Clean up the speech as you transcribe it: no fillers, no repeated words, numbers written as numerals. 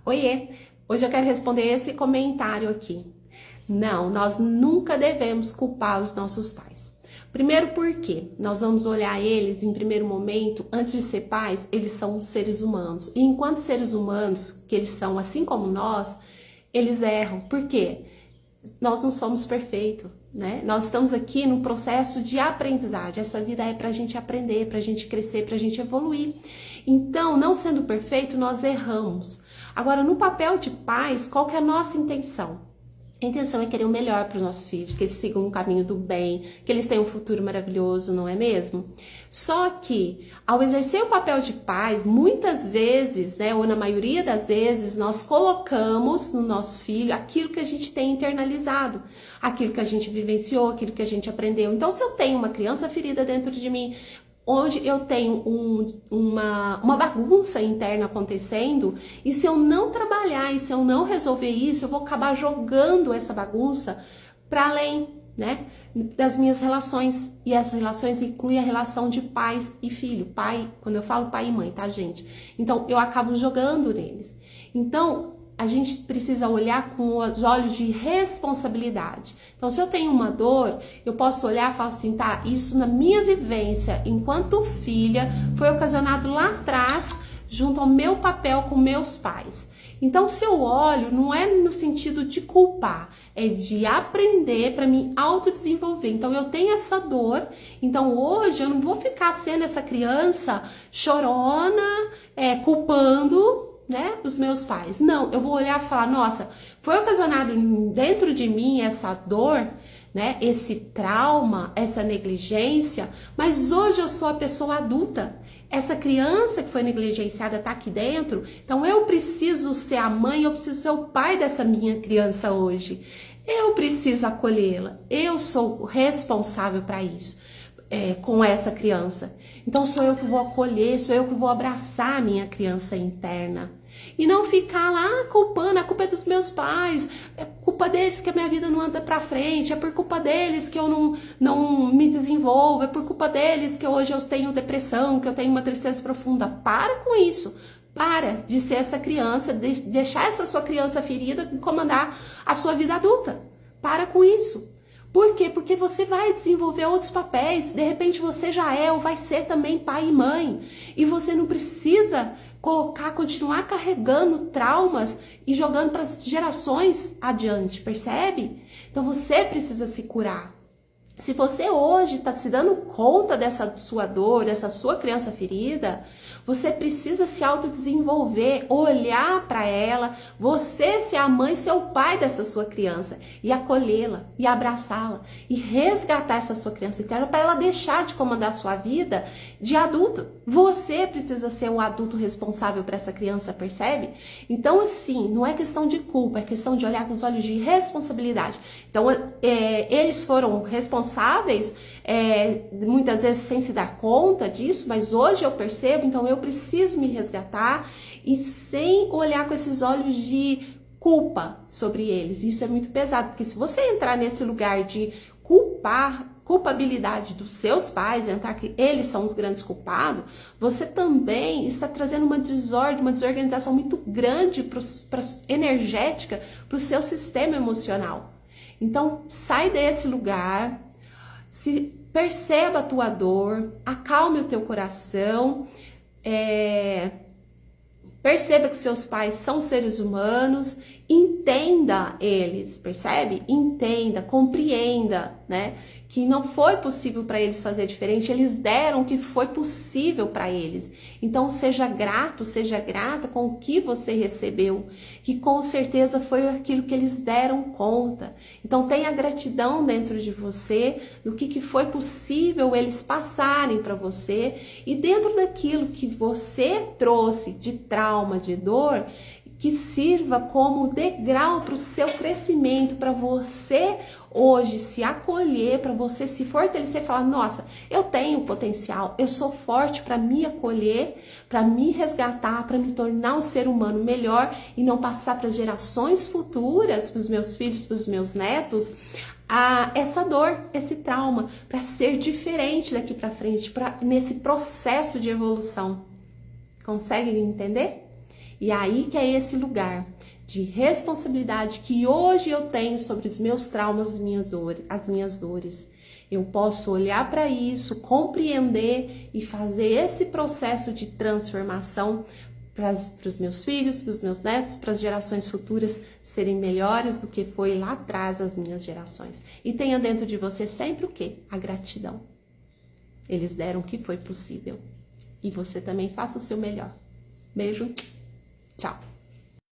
Oiê! Hoje eu quero responder esse comentário aqui. Não, nós nunca devemos culpar os nossos pais. Primeiro porque nós vamos olhar eles em primeiro momento, antes de ser pais, eles são seres humanos. E enquanto seres humanos, que eles são assim como nós, eles erram. Por quê? Nós não somos perfeitos, né? Nós estamos aqui no processo de aprendizagem. Essa vida é pra gente aprender, pra gente crescer, pra gente evoluir. Então, não sendo perfeito, nós erramos. Agora, no papel de pais, qual que é a nossa intenção? A intenção é querer o melhor para os nossos filhos, que eles sigam um caminho do bem, que eles tenham um futuro maravilhoso, não é mesmo? Só que, ao exercer o papel de pais, muitas vezes, né, ou na maioria das vezes, nós colocamos no nosso filho aquilo que a gente tem internalizado, aquilo que a gente vivenciou, aquilo que a gente aprendeu. Então, se eu tenho uma criança ferida dentro de mim, onde eu tenho uma bagunça interna acontecendo, e se eu não trabalhar, e se eu não resolver isso, eu vou acabar jogando essa bagunça para além, né, das minhas relações. E essas relações incluem a relação de pais e filho. Pai, quando eu falo pai e mãe, tá, gente? Então, eu acabo jogando neles. Então, a gente precisa olhar com os olhos de responsabilidade. Então, se eu tenho uma dor, eu posso olhar e falar assim, tá, isso na minha vivência enquanto filha foi ocasionado lá atrás, junto ao meu papel com meus pais. Então, se eu olho, não é no sentido de culpar, é de aprender para me autodesenvolver. Então, eu tenho essa dor, então hoje eu não vou ficar sendo essa criança chorona, culpando, né, os meus pais. Não, eu vou olhar e falar, nossa, foi ocasionado dentro de mim essa dor, né, esse trauma, essa negligência, mas hoje eu sou a pessoa adulta. Essa criança que foi negligenciada tá aqui dentro, então eu preciso ser a mãe, eu preciso ser o pai dessa minha criança hoje. Eu preciso acolhê-la, eu sou responsável para isso. Com essa criança. Então sou eu que vou acolher, sou eu que vou abraçar a minha criança interna. E não ficar lá culpando, a culpa é dos meus pais, é culpa deles que a minha vida não anda pra frente, é por culpa deles que eu não me desenvolvo, é por culpa deles que hoje eu tenho depressão, que eu tenho uma tristeza profunda. Para com isso. Para de ser essa criança, deixar essa sua criança ferida comandar a sua vida adulta. Para com isso. Por quê? Porque você vai desenvolver outros papéis, de repente você já é ou vai ser também pai e mãe, e você não precisa continuar carregando traumas e jogando para as gerações adiante, percebe? Então você precisa se curar. Se você hoje está se dando conta dessa sua dor, dessa sua criança ferida, você precisa se autodesenvolver, olhar para ela, você ser a mãe, ser o pai dessa sua criança e acolhê-la, e abraçá-la, e resgatar essa sua criança interna para ela deixar de comandar a sua vida de adulto. Você precisa ser o adulto responsável para essa criança, percebe? Então, assim, não é questão de culpa, é questão de olhar com os olhos de responsabilidade. Então, eles foram responsáveis, muitas vezes sem se dar conta disso, mas hoje eu percebo, então eu preciso me resgatar e sem olhar com esses olhos de culpa sobre eles. Isso é muito pesado, porque se você entrar nesse lugar de culpabilidade dos seus pais, entrar que eles são os grandes culpados, você também está trazendo uma desordem, uma desorganização muito grande energética para o seu sistema emocional. Então, sai desse lugar, perceba a tua dor, acalme o teu coração, perceba que seus pais são seres humanos, entenda eles, percebe? Entenda, compreenda, né? Que não foi possível para eles fazer diferente, eles deram o que foi possível para eles. Então seja grato, seja grata com o que você recebeu, que com certeza foi aquilo que eles deram conta. Então tenha gratidão dentro de você do que foi possível eles passarem para você, e dentro daquilo que você trouxe de trauma, de dor, que sirva como degrau para o seu crescimento, para você hoje se acolher, para você se fortalecer e falar, nossa, eu tenho potencial, eu sou forte para me acolher, para me resgatar, para me tornar um ser humano melhor e não passar para as gerações futuras, para os meus filhos, para os meus netos, essa dor, esse trauma, para ser diferente daqui para frente, nesse processo de evolução. Conseguem entender? E aí que é esse lugar de responsabilidade que hoje eu tenho sobre os meus traumas, as minhas dores. Eu posso olhar para isso, compreender e fazer esse processo de transformação para os meus filhos, para os meus netos, para as gerações futuras serem melhores do que foi lá atrás as minhas gerações. E tenha dentro de você sempre o quê? A gratidão. Eles deram o que foi possível. E você também faça o seu melhor. Beijo, tchau.